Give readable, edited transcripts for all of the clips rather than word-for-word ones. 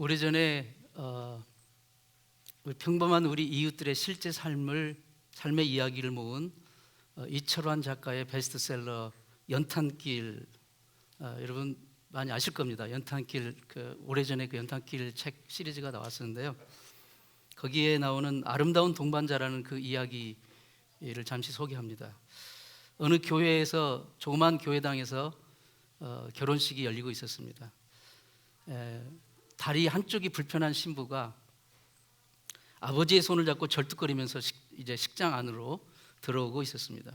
오래전에 평범한 우리 이웃들의 실제 삶의 이야기를 모은 이철환 작가의 베스트셀러 연탄길, 여러분 많이 아실 겁니다. 연탄길, 오래전에 그 연탄길 책 시리즈가 나왔었는데요. 거기에 나오는 아름다운 동반자라는 그 이야기를 잠시 소개합니다. 어느 교회에서, 조그만 교회당에서 결혼식이 열리고 있었습니다. 다리 한쪽이 불편한 신부가 아버지의 손을 잡고 절뚝거리면서 이제 식장 안으로 들어오고 있었습니다.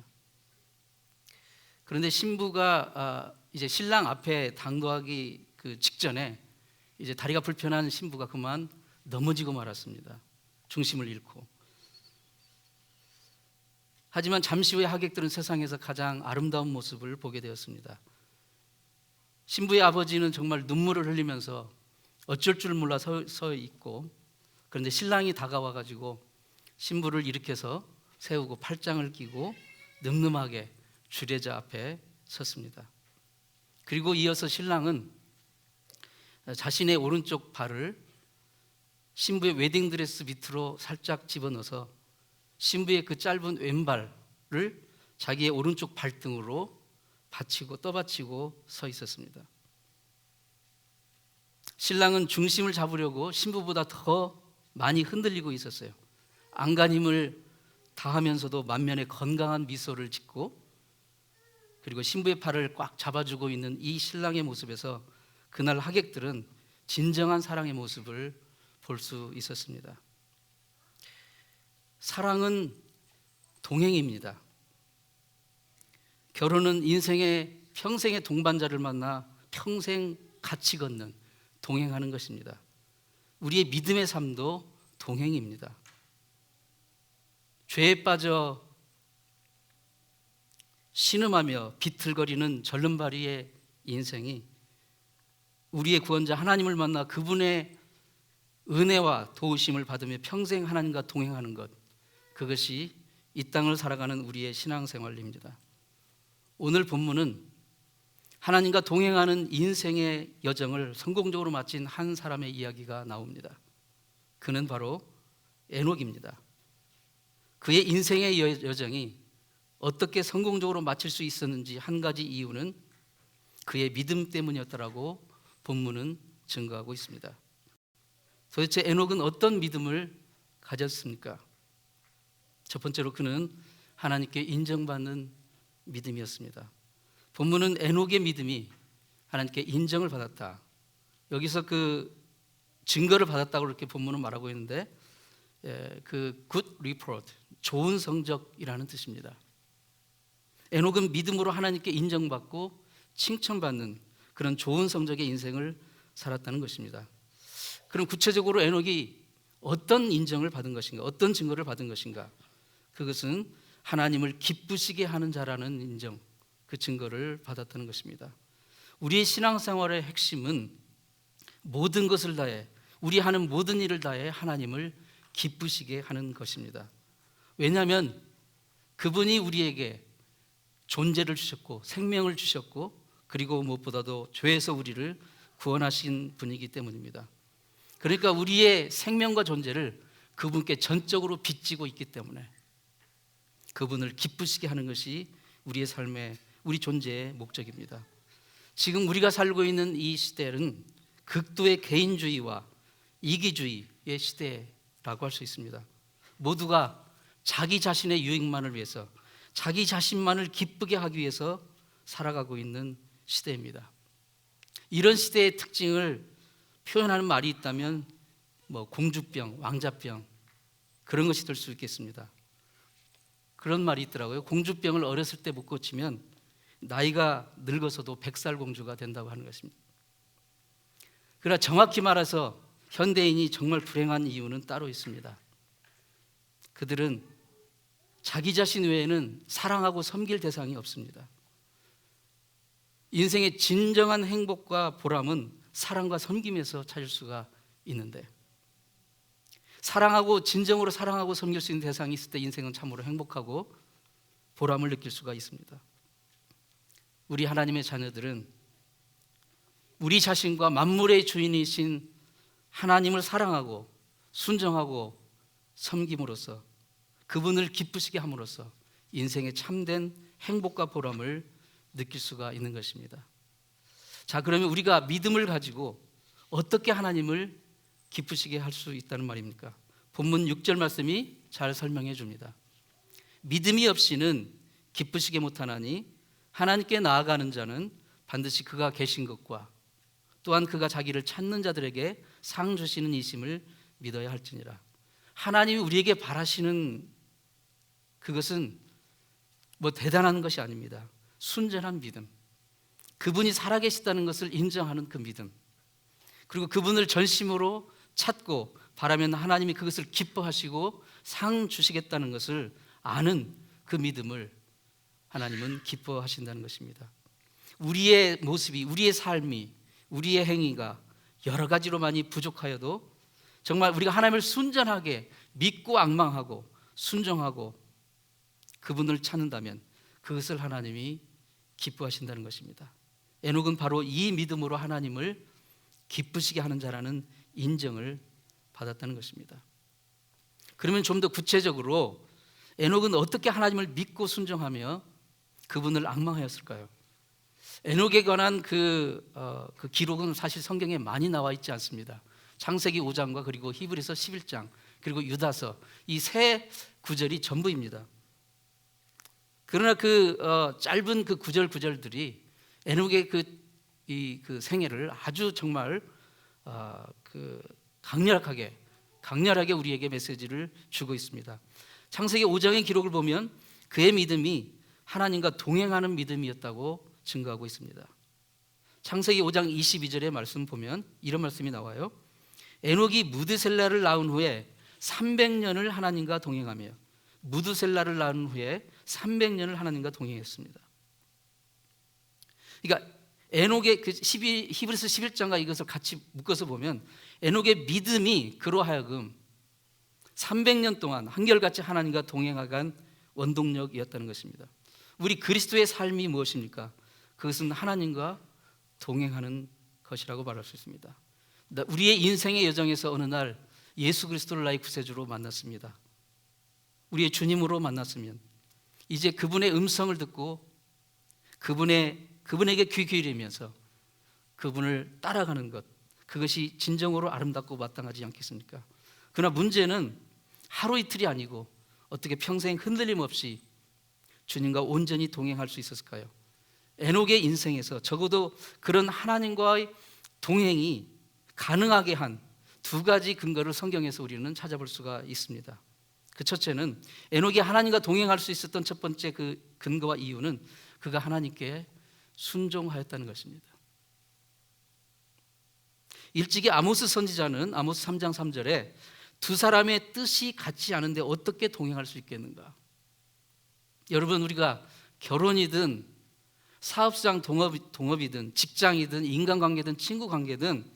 그런데 신부가 이제 신랑 앞에 당도하기 그 직전에 이제 다리가 불편한 신부가 그만 넘어지고 말았습니다. 중심을 잃고. 하지만 잠시 후에 하객들은 세상에서 가장 아름다운 모습을 보게 되었습니다. 신부의 아버지는 정말 눈물을 흘리면서 어쩔 줄 몰라 서 있고, 그런데 신랑이 다가와 가지고 신부를 일으켜서 세우고 팔짱을 끼고 늠름하게 주례자 앞에 섰습니다. 그리고 이어서 신랑은 자신의 오른쪽 발을 신부의 웨딩드레스 밑으로 살짝 집어넣어서 신부의 그 짧은 왼발을 자기의 오른쪽 발등으로 떠받치고 서 있었습니다. 신랑은 중심을 잡으려고 신부보다 더 많이 흔들리고 있었어요. 안간힘을 다하면서도 만면에 건강한 미소를 짓고, 그리고 신부의 팔을 꽉 잡아주고 있는 이 신랑의 모습에서 그날 하객들은 진정한 사랑의 모습을 볼 수 있었습니다. 사랑은 동행입니다. 결혼은 평생의 동반자를 만나 평생 같이 걷는, 동행하는 것입니다. 우리의 믿음의 삶도 동행입니다. 죄에 빠져 신음하며 비틀거리는 절름발이의 인생이 우리의 구원자 하나님을 만나 그분의 은혜와 도우심을 받으며 평생 하나님과 동행하는 것, 그것이 이 땅을 살아가는 우리의 신앙생활입니다. 오늘 본문은 하나님과 동행하는 인생의 여정을 성공적으로 마친 한 사람의 이야기가 나옵니다. 그는 바로 에녹입니다. 그의 인생의 여정이 어떻게 성공적으로 마칠 수 있었는지 한 가지 이유는 그의 믿음 때문이었다라고 본문은 증거하고 있습니다. 도대체 에녹은 어떤 믿음을 가졌습니까? 첫 번째로 그는 하나님께 인정받는 믿음이었습니다. 본문은 에녹의 믿음이 하나님께 인정을 받았다, 여기서 그 증거를 받았다고 그렇게 본문은 말하고 있는데, 그 good report, 좋은 성적이라는 뜻입니다. 에녹은 믿음으로 하나님께 인정받고 칭찬받는 그런 좋은 성적의 인생을 살았다는 것입니다. 그럼 구체적으로 에녹이 어떤 인정을 받은 것인가, 어떤 증거를 받은 것인가? 그것은 하나님을 기쁘시게 하는 자라는 인정, 그 증거를 받았다는 것입니다. 우리의 신앙생활의 핵심은 모든 것을 다해, 우리 하는 모든 일을 다해 하나님을 기쁘시게 하는 것입니다. 왜냐하면 그분이 우리에게 존재를 주셨고 생명을 주셨고, 그리고 무엇보다도 죄에서 우리를 구원하신 분이기 때문입니다. 그러니까 우리의 생명과 존재를 그분께 전적으로 빚지고 있기 때문에 그분을 기쁘시게 하는 것이 우리의 삶의, 우리 존재의 목적입니다. 지금 우리가 살고 있는 이 시대는 극도의 개인주의와 이기주의의 시대라고 할 수 있습니다. 모두가 자기 자신의 유익만을 위해서, 자기 자신만을 기쁘게 하기 위해서 살아가고 있는 시대입니다. 이런 시대의 특징을 표현하는 말이 있다면 공주병, 왕자병, 그런 것이 될 수 있겠습니다. 그런 말이 있더라고요. 공주병을 어렸을 때 못 고치면 나이가 늙어서도 100살 공주가 된다고 하는 것입니다. 그러나 정확히 말해서 현대인이 정말 불행한 이유는 따로 있습니다. 그들은 자기 자신 외에는 사랑하고 섬길 대상이 없습니다. 인생의 진정한 행복과 보람은 사랑과 섬김에서 찾을 수가 있는데, 진정으로 사랑하고 섬길 수 있는 대상이 있을 때 인생은 참으로 행복하고 보람을 느낄 수가 있습니다. 우리 하나님의 자녀들은 우리 자신과 만물의 주인이신 하나님을 사랑하고 순종하고 섬김으로써 그분을 기쁘시게 함으로써 인생의 참된 행복과 보람을 느낄 수가 있는 것입니다. 자, 그러면 우리가 믿음을 가지고 어떻게 하나님을 기쁘시게 할 수 있다는 말입니까? 본문 6절 말씀이 잘 설명해 줍니다. 믿음이 없이는 기쁘시게 못하나니 하나님께 나아가는 자는 반드시 그가 계신 것과 또한 그가 자기를 찾는 자들에게 상 주시는 이심을 믿어야 할지니라. 하나님이 우리에게 바라시는 그것은 뭐 대단한 것이 아닙니다. 순전한 믿음, 그분이 살아계시다는 것을 인정하는 그 믿음, 그리고 그분을 전심으로 찾고 바라면 하나님이 그것을 기뻐하시고 상 주시겠다는 것을 아는 그 믿음을 하나님은 기뻐하신다는 것입니다. 우리의 모습이, 우리의 삶이, 우리의 행위가 여러 가지로 많이 부족하여도 정말 우리가 하나님을 순전하게 믿고 앙망하고 순종하고 그분을 찾는다면 그것을 하나님이 기뻐하신다는 것입니다. 에녹은 바로 이 믿음으로 하나님을 기쁘시게 하는 자라는 인정을 받았다는 것입니다. 그러면 좀 더 구체적으로 에녹은 어떻게 하나님을 믿고 순종하며 그분을 앙망하였을까요? 에녹에 관한 그 기록은 사실 성경에 많이 나와 있지 않습니다. 창세기 5장과 그리고 히브리서 11장 그리고 유다서, 이 세 구절이 전부입니다. 그러나 그 짧은 그 구절들이 에녹의 그 생애를 아주 정말 강렬하게 우리에게 메시지를 주고 있습니다. 창세기 5장의 기록을 보면 그의 믿음이 하나님과 동행하는 믿음이었다고 증거하고 있습니다. 창세기 5장 22절의 말씀 보면 이런 말씀이 나와요. 에녹이 무드셀라를 낳은 후에 300년을 하나님과 동행하며, 무드셀라를 낳은 후에 300년을 하나님과 동행했습니다. 그러니까 에녹의 히브리서 11장과 이것을 같이 묶어서 보면 에녹의 믿음이 그로 하여금 300년 동안 한결같이 하나님과 동행하간 원동력이었다는 것입니다. 우리 그리스도의 삶이 무엇입니까? 그것은 하나님과 동행하는 것이라고 말할 수 있습니다. 우리의 인생의 여정에서 어느 날 예수 그리스도를 나의 구세주로 만났습니다. 우리의 주님으로 만났으면 이제 그분의 음성을 듣고 그분에게 귀 기울이면서 그분을 따라가는 것, 그것이 진정으로 아름답고 마땅하지 않겠습니까? 그러나 문제는 하루 이틀이 아니고 어떻게 평생 흔들림 없이 주님과 온전히 동행할 수 있었을까요? 에녹의 인생에서 적어도 그런 하나님과의 동행이 가능하게 한 두 가지 근거를 성경에서 우리는 찾아볼 수가 있습니다. 그 첫째는 에녹이 하나님과 동행할 수 있었던 첫 번째 그 근거와 이유는 그가 하나님께 순종하였다는 것입니다. 일찍이 아모스 선지자는 아모스 3장 3절에 두 사람의 뜻이 같지 않은데 어떻게 동행할 수 있겠는가? 여러분, 우리가 결혼이든 사업상 동업이든 직장이든 인간관계든 친구관계든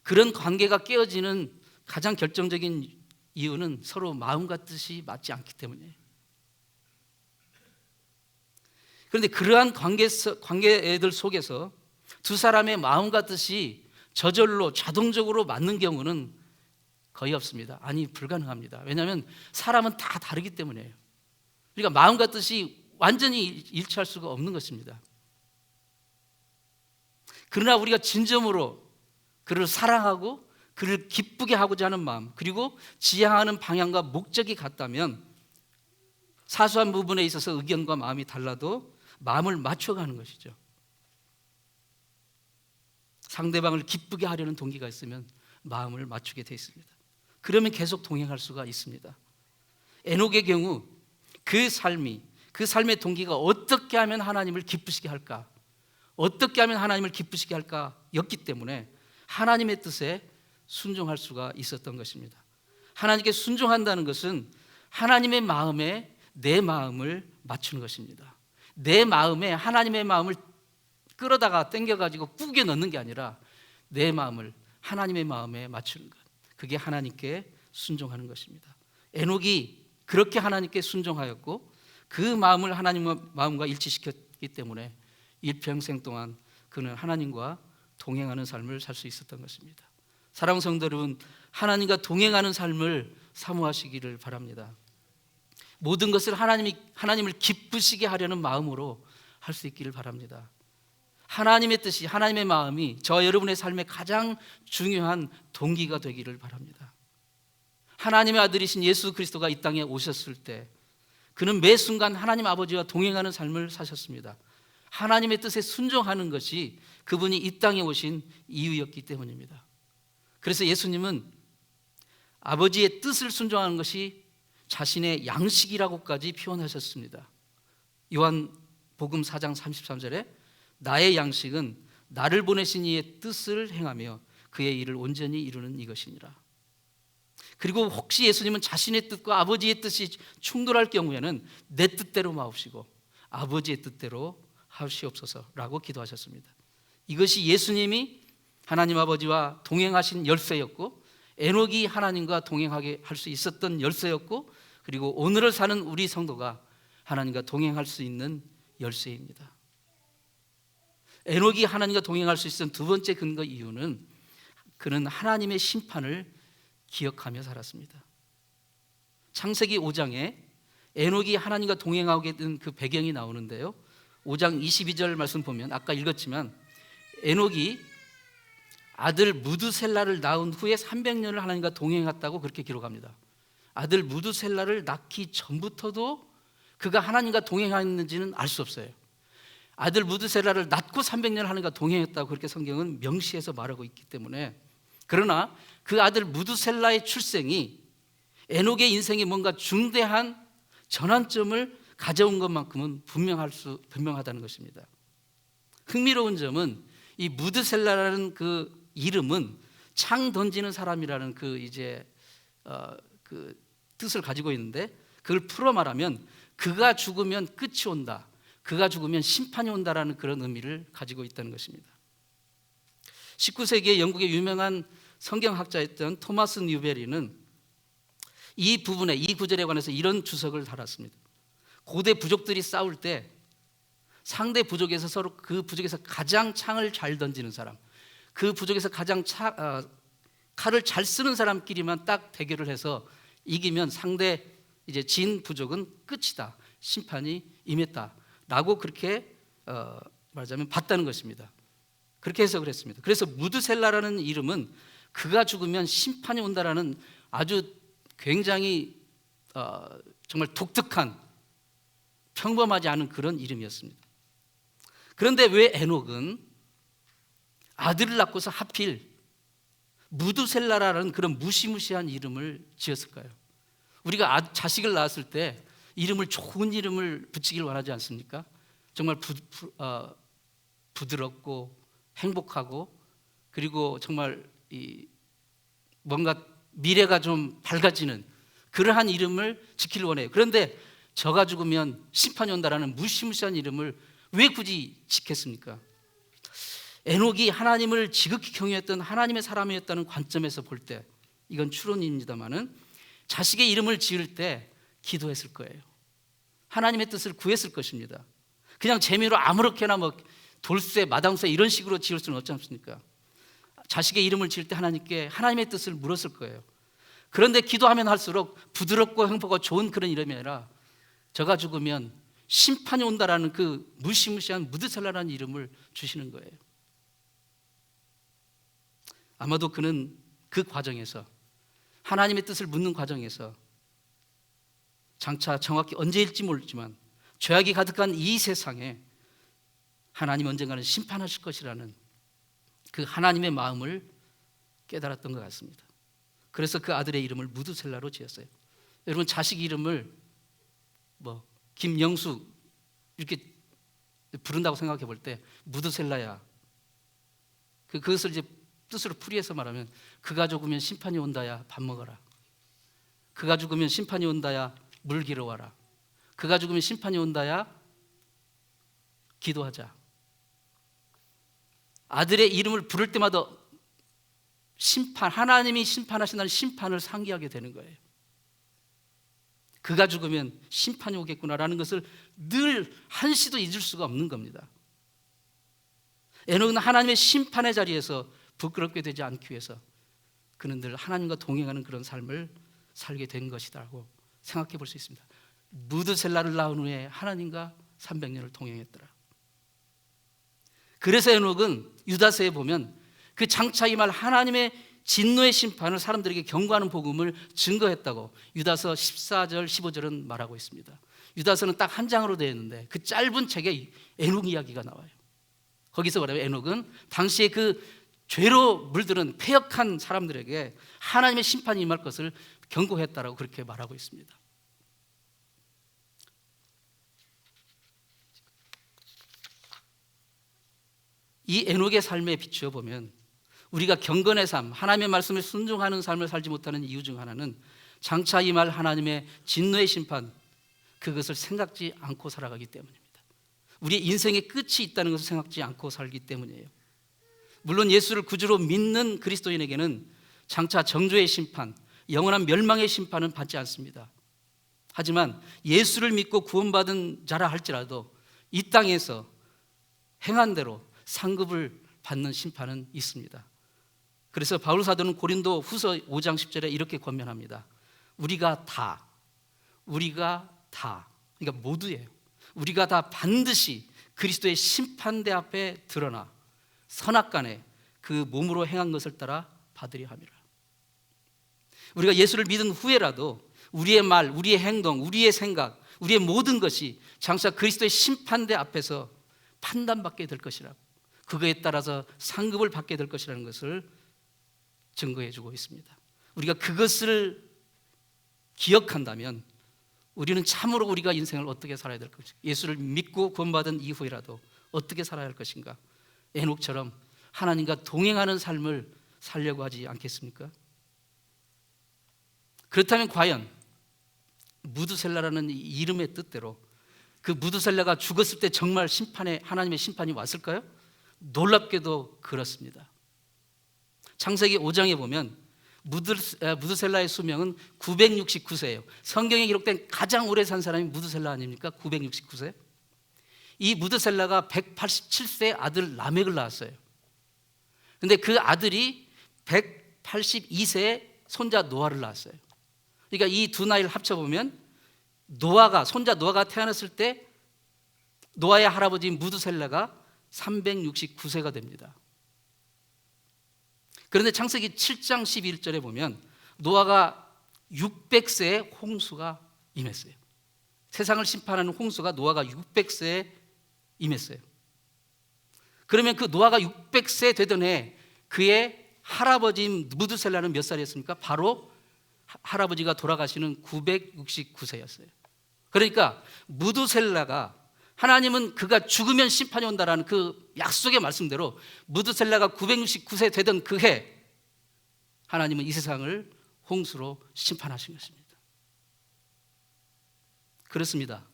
그런 관계가 깨어지는 가장 결정적인 이유는 서로 마음과 뜻이 맞지 않기 때문이에요. 그런데 그러한 관계들 속에서 두 사람의 마음과 뜻이 저절로 자동적으로 맞는 경우는 거의 없습니다. 아니, 불가능합니다. 왜냐하면 사람은 다 다르기 때문이에요. 그러니까 마음과 뜻이 완전히 일치할 수가 없는 것입니다. 그러나 우리가 진정으로 그를 사랑하고 그를 기쁘게 하고자 하는 마음, 그리고 지향하는 방향과 목적이 같다면 사소한 부분에 있어서 의견과 마음이 달라도 마음을 맞춰가는 것이죠. 상대방을 기쁘게 하려는 동기가 있으면 마음을 맞추게 되어 있습니다. 그러면 계속 동행할 수가 있습니다. 에녹의 경우 그 삶의 동기가 어떻게 하면 하나님을 기쁘시게 할까, 어떻게 하면 하나님을 기쁘시게 할까였기 때문에 하나님의 뜻에 순종할 수가 있었던 것입니다. 하나님께 순종한다는 것은 하나님의 마음에 내 마음을 맞추는 것입니다. 내 마음에 하나님의 마음을 끌어다가 당겨가지고 꾸겨 넣는 게 아니라 내 마음을 하나님의 마음에 맞추는 것, 그게 하나님께 순종하는 것입니다. 에녹이 그렇게 하나님께 순종하였고 그 마음을 하나님의 마음과 일치시켰기 때문에 일평생 동안 그는 하나님과 동행하는 삶을 살 수 있었던 것입니다. 사랑하는 성도 여러분, 하나님과 동행하는 삶을 사모하시기를 바랍니다. 모든 것을 하나님을 기쁘시게 하려는 마음으로 할 수 있기를 바랍니다. 하나님의 뜻이, 하나님의 마음이 저 여러분의 삶의 가장 중요한 동기가 되기를 바랍니다. 하나님의 아들이신 예수 그리스도가 이 땅에 오셨을 때 그는 매 순간 하나님 아버지와 동행하는 삶을 사셨습니다. 하나님의 뜻에 순종하는 것이 그분이 이 땅에 오신 이유였기 때문입니다. 그래서 예수님은 아버지의 뜻을 순종하는 것이 자신의 양식이라고까지 표현하셨습니다. 요한복음 4장 33절에 나의 양식은 나를 보내신 이의 뜻을 행하며 그의 일을 온전히 이루는 이것이니라. 그리고 혹시 예수님은 자신의 뜻과 아버지의 뜻이 충돌할 경우에는 내 뜻대로 마옵시고 아버지의 뜻대로 하시옵소서라고 기도하셨습니다. 이것이 예수님이 하나님 아버지와 동행하신 열쇠였고, 에녹이 하나님과 동행하게 할 수 있었던 열쇠였고, 그리고 오늘을 사는 우리 성도가 하나님과 동행할 수 있는 열쇠입니다. 에녹이 하나님과 동행할 수 있었던 두 번째 근거 이유는 그는 하나님의 심판을 기억하며 살았습니다. 창세기 5장에 에녹이 하나님과 동행하게 된 그 배경이 나오는데요, 5장 22절 말씀 보면 아까 읽었지만 에녹이 아들 무드셀라를 낳은 후에 300년을 하나님과 동행했다고 그렇게 기록합니다. 아들 무드셀라를 낳기 전부터도 그가 하나님과 동행했는지는 알 수 없어요. 아들 무드셀라를 낳고 300년 하나님과 동행했다고 그렇게 성경은 명시해서 말하고 있기 때문에, 그러나 그 아들 무드셀라의 출생이 에녹의 인생에 뭔가 중대한 전환점을 가져온 것만큼은 분명하다는 것입니다. 흥미로운 점은 이 무드셀라라는 그 이름은 창 던지는 사람이라는 그 뜻을 가지고 있는데, 그걸 풀어 말하면 그가 죽으면 끝이 온다, 그가 죽으면 심판이 온다라는 그런 의미를 가지고 있다는 것입니다. 19세기에 영국의 유명한 성경학자였던 토마스 뉴베리는 이 부분에, 이 구절에 관해서 이런 주석을 달았습니다. 고대 부족들이 싸울 때 상대 부족에서 서로 그 부족에서 가장 창을 잘 던지는 사람, 그 부족에서 가장 칼을 잘 쓰는 사람끼리만 딱 대결을 해서 이기면 상대 진 부족은 끝이다, 심판이 임했다라고 그렇게 말하자면 봤다는 것입니다. 그렇게 해석을 했습니다. 그래서 무드셀라라는 이름은 그가 죽으면 심판이 온다라는 아주 굉장히 정말 독특한, 평범하지 않은 그런 이름이었습니다. 그런데 왜 에녹은 아들을 낳고서 하필 무드셀라라는 그런 무시무시한 이름을 지었을까요? 우리가 자식을 낳았을 때 이름을, 좋은 이름을 붙이길 원하지 않습니까? 정말 부드럽고 행복하고, 그리고 정말 뭔가 미래가 좀 밝아지는 그러한 이름을 지키길 원해요. 그런데 저가 죽으면 심판이 온다라는 무시무시한 이름을 왜 굳이 지켰습니까? 에녹이 하나님을 지극히 경외했던 하나님의 사람이었다는 관점에서 볼 때, 이건 추론입니다마는 자식의 이름을 지을 때 기도했을 거예요. 하나님의 뜻을 구했을 것입니다. 그냥 재미로 아무렇게나 돌쇠, 마당쇠 이런 식으로 지을 수는 없지 않습니까? 자식의 이름을 지을 때 하나님께 하나님의 뜻을 물었을 거예요. 그런데 기도하면 할수록 부드럽고 행복하고 좋은 그런 이름이 아니라 저가 죽으면 심판이 온다라는 그 무시무시한 무드셀라라는 이름을 주시는 거예요. 아마도 그는 그 과정에서, 하나님의 뜻을 묻는 과정에서, 장차 정확히 언제일지 모르지만 죄악이 가득한 이 세상에 하나님 언젠가는 심판하실 것이라는 그 하나님의 마음을 깨달았던 것 같습니다. 그래서 그 아들의 이름을 무드셀라로 지었어요. 여러분, 자식 이름을 김영수 이렇게 부른다고 생각해 볼 때 무드셀라야, 그것을 뜻으로 풀이해서 말하면 그가 죽으면 심판이 온다야 밥 먹어라, 그가 죽으면 심판이 온다야 물 길어와라, 그가 죽으면 심판이 온다야 기도하자. 아들의 이름을 부를 때마다 하나님이 심판하신다는 심판을 상기하게 되는 거예요. 그가 죽으면 심판이 오겠구나라는 것을 늘 한시도 잊을 수가 없는 겁니다. 에녹은 하나님의 심판의 자리에서 부끄럽게 되지 않기 위해서 그는 늘 하나님과 동행하는 그런 삶을 살게 된 것이라고 생각해 볼 수 있습니다. 무드셀라를 낳은 후에 하나님과 300년을 동행했더라. 그래서 에녹은 유다서에 보면 그 장차 임할 하나님의 진노의 심판을 사람들에게 경고하는 복음을 증거했다고 유다서 14절 15절은 말하고 있습니다. 유다서는 딱 한 장으로 되어 있는데 그 짧은 책에 에녹 이야기가 나와요. 거기서 말하면 에녹은 당시에 그 죄로 물들은 패역한 사람들에게 하나님의 심판이 임할 것을 경고했다라고 그렇게 말하고 있습니다. 이 에녹의 삶에 비추어 보면 우리가 경건의 삶, 하나님의 말씀에 순종하는 삶을 살지 못하는 이유 중 하나는 장차 임할 하나님의 진노의 심판, 그것을 생각지 않고 살아가기 때문입니다. 우리의 인생의 끝이 있다는 것을 생각지 않고 살기 때문이에요. 물론 예수를 구주로 믿는 그리스도인에게는 장차 정죄의 심판, 영원한 멸망의 심판은 받지 않습니다. 하지만 예수를 믿고 구원받은 자라 할지라도 이 땅에서 행한 대로 상급을 받는 심판은 있습니다. 그래서 바울 사도는 고린도 후서 5장 10절에 이렇게 권면합니다. 우리가 다, 그러니까 모두예요. 우리가 다 반드시 그리스도의 심판대 앞에 드러나 선악간에 그 몸으로 행한 것을 따라 받으려 함이라. 우리가 예수를 믿은 후에라도 우리의 말, 우리의 행동, 우리의 생각, 우리의 모든 것이 장차 그리스도의 심판대 앞에서 판단받게 될 것이라고, 그거에 따라서 상급을 받게 될 것이라는 것을 증거해 주고 있습니다. 우리가 그것을 기억한다면 우리는 참으로 우리가 인생을 어떻게 살아야 될 것인가, 예수를 믿고 구원받은 이후이라도 어떻게 살아야 할 것인가, 에녹처럼 하나님과 동행하는 삶을 살려고 하지 않겠습니까? 그렇다면 과연 무드셀라라는 이름의 뜻대로 그 무드셀라가 죽었을 때 정말 하나님의 심판이 왔을까요? 놀랍게도 그렇습니다. 창세기 5장에 보면 무드셀라의 수명은 969세예요. 성경에 기록된 가장 오래 산 사람이 무드셀라 아닙니까? 969세. 이 무드셀라가 187세 아들 라멕을 낳았어요. 그런데 그 아들이 182세에 손자 노아를 낳았어요. 그러니까 이 두 나이를 합쳐보면 손자 노아가 태어났을 때 노아의 할아버지인 무드셀라가 369세가 됩니다. 그런데 창세기 7장 11절에 보면 노아가 600세에 홍수가 임했어요. 세상을 심판하는 홍수가 노아가 600세에 임했어요. 그러면 그 노아가 600세 되던 해 그의 할아버지인 무드셀라는 몇 살이었습니까? 바로 할아버지가 돌아가시는 969세였어요. 그러니까 무드셀라가, 하나님은 그가 죽으면 심판이 온다라는 그 약속의 말씀대로 무드셀라가 969세 되던 그 해 하나님은 이 세상을 홍수로 심판하신 것입니다. 그렇습니다.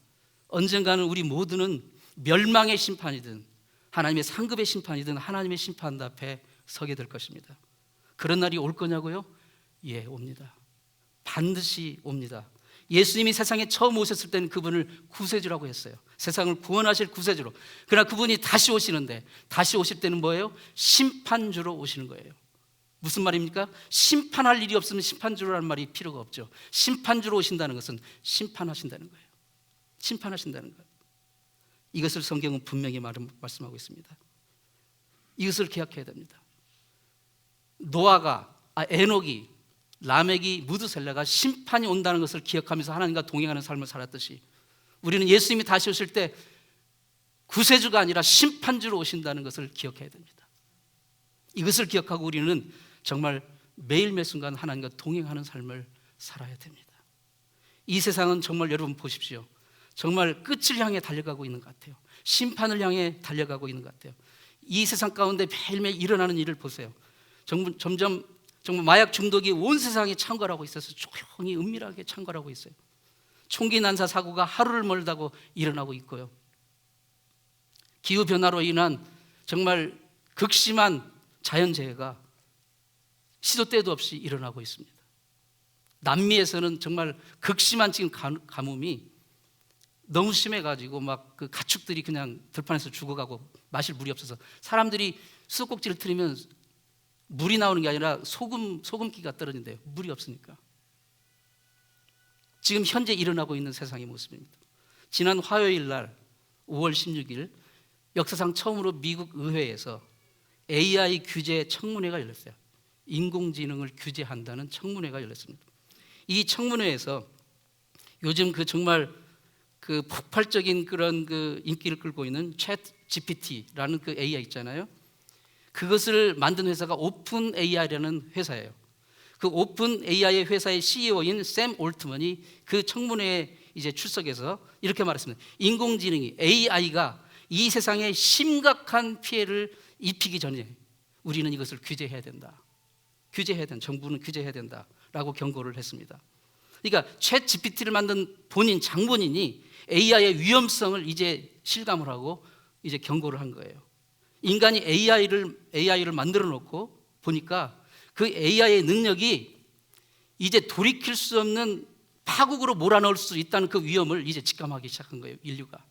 언젠가는 우리 모두는 멸망의 심판이든 하나님의 상급의 심판이든 하나님의 심판 앞에 서게 될 것입니다. 그런 날이 올 거냐고요? 예, 옵니다. 반드시 옵니다. 예수님이 세상에 처음 오셨을 때는 그분을 구세주라고 했어요. 세상을 구원하실 구세주로. 그러나 그분이 다시 오시는데, 다시 오실 때는 뭐예요? 심판주로 오시는 거예요. 무슨 말입니까? 심판할 일이 없으면 심판주라는 말이 필요가 없죠. 심판주로 오신다는 것은 심판하신다는 거예요. 심판하신다는 거예요. 이것을 성경은 분명히 말씀하고 있습니다. 이것을 기억해야 됩니다. 에녹이, 라멕이, 무드셀라가 심판이 온다는 것을 기억하면서 하나님과 동행하는 삶을 살았듯이 우리는 예수님이 다시 오실 때 구세주가 아니라 심판주로 오신다는 것을 기억해야 됩니다. 이것을 기억하고 우리는 정말 매일 매 순간 하나님과 동행하는 삶을 살아야 됩니다. 이 세상은 정말 여러분 보십시오. 정말 끝을 향해 달려가고 있는 것 같아요. 심판을 향해 달려가고 있는 것 같아요. 이 세상 가운데 매일매일 일어나는 일을 보세요. 점점 정말 마약 중독이 온 세상에 창궐하고 있어서 조용히 은밀하게 창궐하고 있어요. 총기 난사 사고가 하루를 멀다고 일어나고 있고요. 기후변화로 인한 정말 극심한 자연재해가 시도 때도 없이 일어나고 있습니다. 남미에서는 정말 극심한 지금 가뭄이 너무 심해가지고 막 그 가축들이 그냥 들판에서 죽어가고 마실 물이 없어서 사람들이 수도꼭지를 틀면 물이 나오는 게 아니라 소금기가 떨어진대요. 물이 없으니까. 지금 현재 일어나고 있는 세상의 모습입니다. 지난 화요일 날 5월 16일 역사상 처음으로 미국 의회에서 AI 규제 청문회가 열렸어요. 인공지능을 규제한다는 청문회가 열렸습니다. 이 청문회에서 요즘 정말 폭발적인 그런 인기를 끌고 있는 챗 GPT라는 AI 있잖아요. 그것을 만든 회사가 오픈 AI라는 회사예요. 그 오픈 AI의 회사의 CEO인 샘 올트먼이 그 청문회에 이제 출석해서 이렇게 말했습니다. 인공지능이 AI가 이 세상에 심각한 피해를 입히기 전에 우리는 이것을 규제해야 된다. 정부는 규제해야 된다라고 경고를 했습니다. 그러니까 챗 GPT를 만든 장본인이 AI의 위험성을 이제 실감을 하고 이제 경고를 한 거예요. 인간이 AI를 만들어 놓고 보니까 그 AI의 능력이 이제 돌이킬 수 없는 파국으로 몰아넣을 수 있다는 그 위험을 이제 직감하기 시작한 거예요, 인류가.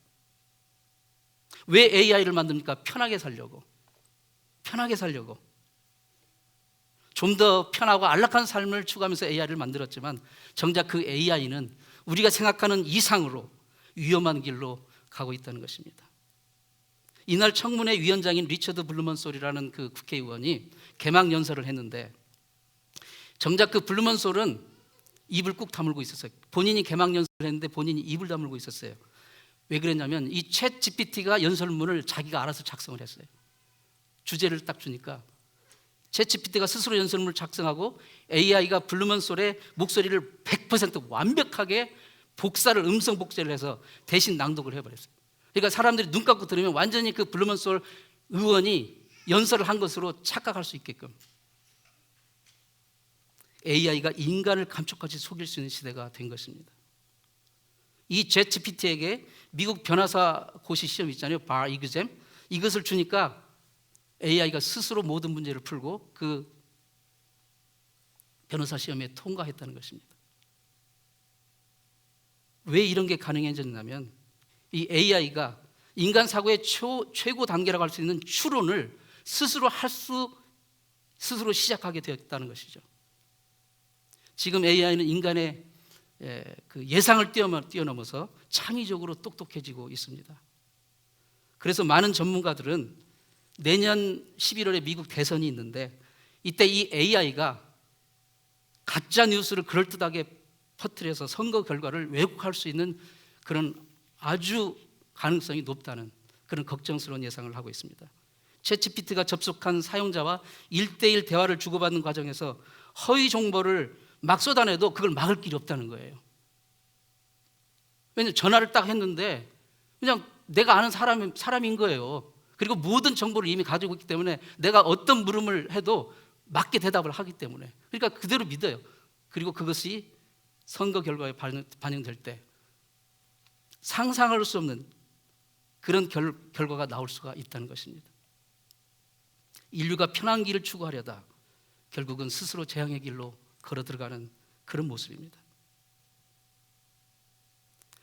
왜 AI를 만듭니까? 편하게 살려고. 좀 더 편하고 안락한 삶을 추구하면서 AI를 만들었지만 정작 그 AI는 우리가 생각하는 이상으로 위험한 길로 가고 있다는 것입니다. 이날 청문회 위원장인 리처드 블루먼솔이라는 그 국회의원이 개막 연설을 했는데 정작 그 블루먼솔은 입을 꾹 다물고 있었어요. 본인이 개막 연설을 했는데 본인이 입을 다물고 있었어요. 왜 그랬냐면 이 챗 GPT가 연설문을 자기가 알아서 작성을 했어요. 주제를 딱 주니까 챗 GPT가 스스로 연설문을 작성하고 AI가 블루먼솔의 목소리를 100% 완벽하게 음성 복제를 해서 대신 낭독을 해버렸어요. 그러니까 사람들이 눈 감고 들으면 완전히 그 블루먼솔 의원이 연설을 한 것으로 착각할 수 있게끔 AI가 인간을 감쪽같이 속일 수 있는 시대가 된 것입니다. 이 챗 GPT에게 미국 변호사 고시 시험 있잖아요. bar exam. 이것을 주니까 AI가 스스로 모든 문제를 풀고 그 변호사 시험에 통과했다는 것입니다. 왜 이런 게 가능해졌냐면 이 AI가 인간 사고의 최고 단계라고 할 수 있는 추론을 스스로 시작하게 되었다는 것이죠. 지금 AI는 인간의 그 예상을 뛰어넘어서 창의적으로 똑똑해지고 있습니다. 그래서 많은 전문가들은 내년 11월에 미국 대선이 있는데 이때 이 AI가 가짜 뉴스를 그럴듯하게 퍼뜨려서 선거 결과를 왜곡할 수 있는 그런 아주 가능성이 높다는 그런 걱정스러운 예상을 하고 있습니다. 챗 GPT가 접속한 사용자와 1대1 대화를 주고받는 과정에서 허위 정보를 막 쏟아내도 그걸 막을 길이 없다는 거예요. 왜냐하면 전화를 딱 했는데 그냥 내가 아는 사람인 거예요. 그리고 모든 정보를 이미 가지고 있기 때문에 내가 어떤 물음을 해도 맞게 대답을 하기 때문에 그러니까 그대로 믿어요. 그리고 그것이 선거 결과에 반영될 때 상상할 수 없는 그런 결과가 나올 수가 있다는 것입니다. 인류가 편한 길을 추구하려다 결국은 스스로 재앙의 길로 걸어 들어가는 그런 모습입니다.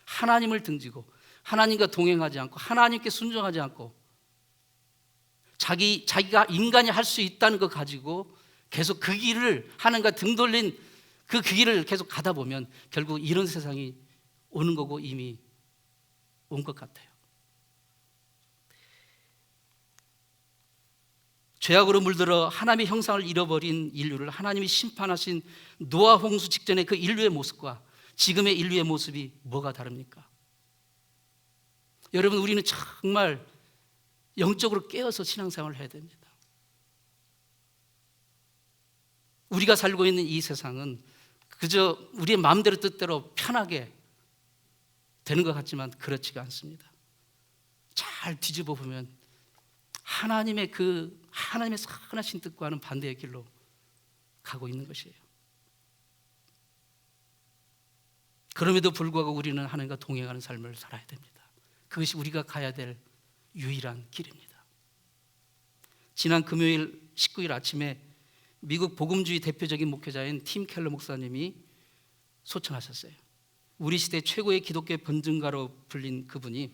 하나님을 등지고 하나님과 동행하지 않고 하나님께 순종하지 않고 자기가 인간이 할 수 있다는 거 가지고 계속 그 길을 하나님과 등 돌린 그 길을 계속 가다 보면 결국 이런 세상이 오는 거고 이미 온 것 같아요. 죄악으로 물들어 하나님의 형상을 잃어버린 인류를 하나님이 심판하신 노아 홍수 직전의 그 인류의 모습과 지금의 인류의 모습이 뭐가 다릅니까? 여러분, 우리는 정말 영적으로 깨어서 신앙생활을 해야 됩니다. 우리가 살고 있는 이 세상은 그저 우리의 마음대로 뜻대로 편하게 되는 것 같지만 그렇지가 않습니다. 잘 뒤집어 보면 하나님의 선하신 뜻과는 반대의 길로 가고 있는 것이에요. 그럼에도 불구하고 우리는 하나님과 동행하는 삶을 살아야 됩니다. 그것이 우리가 가야 될 유일한 길입니다. 지난 금요일 19일 아침에 미국 복음주의 대표적인 목회자인 팀 켈러 목사님이 소천하셨어요. 우리 시대 최고의 기독교 번증가로 불린 그분이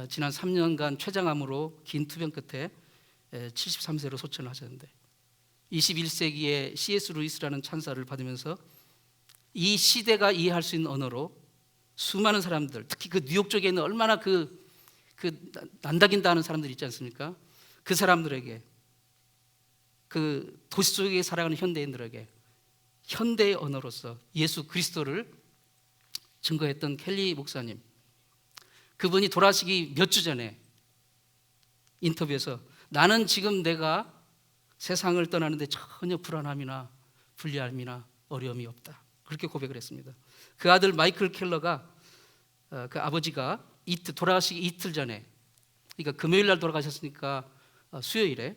지난 3년간 췌장암으로 긴 투병 끝에 73세로 소천을 하셨는데 21세기의 C.S. 루이스라는 찬사를 받으면서 이 시대가 이해할 수 있는 언어로 수많은 사람들, 특히 그 뉴욕 쪽에 있는 얼마나 그 난다긴다 하는 사람들 있지 않습니까? 그 사람들에게, 그 도시 속에 살아가는 현대인들에게 현대의 언어로서 예수 그리스도를 증거했던 켈리 목사님, 그분이 돌아가시기 몇 주 전에 인터뷰에서 나는 지금 내가 세상을 떠나는데 전혀 불안함이나 불리함이나 어려움이 없다, 그렇게 고백을 했습니다. 그 아들 마이클 켈러가 그 아버지가 돌아가시기 이틀 전에, 그러니까 금요일 날 돌아가셨으니까 수요일에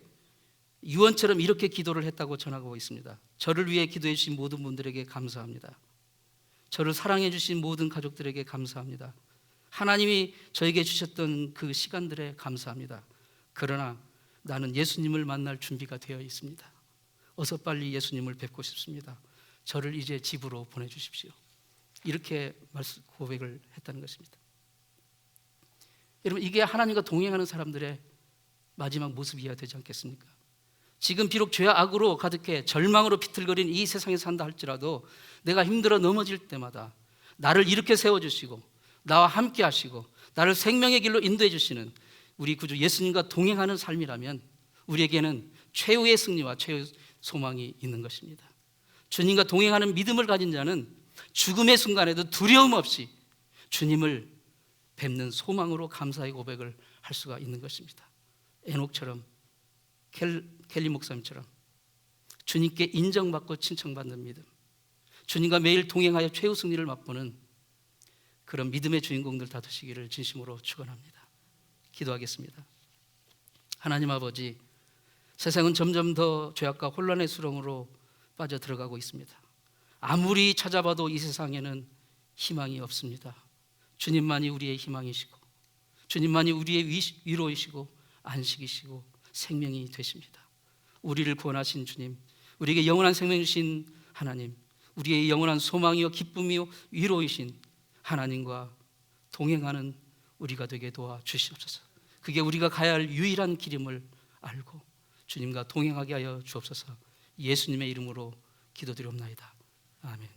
유언처럼 이렇게 기도를 했다고 전하고 있습니다. 저를 위해 기도해 주신 모든 분들에게 감사합니다. 저를 사랑해 주신 모든 가족들에게 감사합니다. 하나님이 저에게 주셨던 그 시간들에 감사합니다. 그러나 나는 예수님을 만날 준비가 되어 있습니다. 어서 빨리 예수님을 뵙고 싶습니다. 저를 이제 집으로 보내주십시오. 이렇게 고백을 했다는 것입니다. 여러분, 이게 하나님과 동행하는 사람들의 마지막 모습이어야 되지 않겠습니까? 지금 비록 죄와 악으로 가득해 절망으로 비틀거리는 이 세상에 산다 할지라도 내가 힘들어 넘어질 때마다 나를 이렇게 세워주시고 나와 함께 하시고 나를 생명의 길로 인도해 주시는 우리 구주 예수님과 동행하는 삶이라면 우리에게는 최후의 승리와 최후의 소망이 있는 것입니다. 주님과 동행하는 믿음을 가진 자는 죽음의 순간에도 두려움 없이 주님을 뵙는 소망으로 감사의 고백을 할 수가 있는 것입니다. 에녹처럼, 켈리 목사님처럼 주님께 인정받고 칭찬받는 믿음, 주님과 매일 동행하여 최후 승리를 맛보는 그런 믿음의 주인공들 다 되시기를 진심으로 축원합니다. 기도하겠습니다. 하나님 아버지, 세상은 점점 더 죄악과 혼란의 수렁으로 빠져 들어가고 있습니다. 아무리 찾아봐도 이 세상에는 희망이 없습니다. 주님만이 우리의 희망이시고 주님만이 우리의 위로이시고 안식이시고 생명이 되십니다. 우리를 구원하신 주님, 우리에게 영원한 생명 주신 하나님, 우리의 영원한 소망이요 기쁨이요 위로이신 하나님과 동행하는 우리가 되게 도와주시옵소서. 그게 우리가 가야 할 유일한 길임을 알고 주님과 동행하게 하여 주옵소서. 예수님의 이름으로 기도드리옵나이다. 아멘.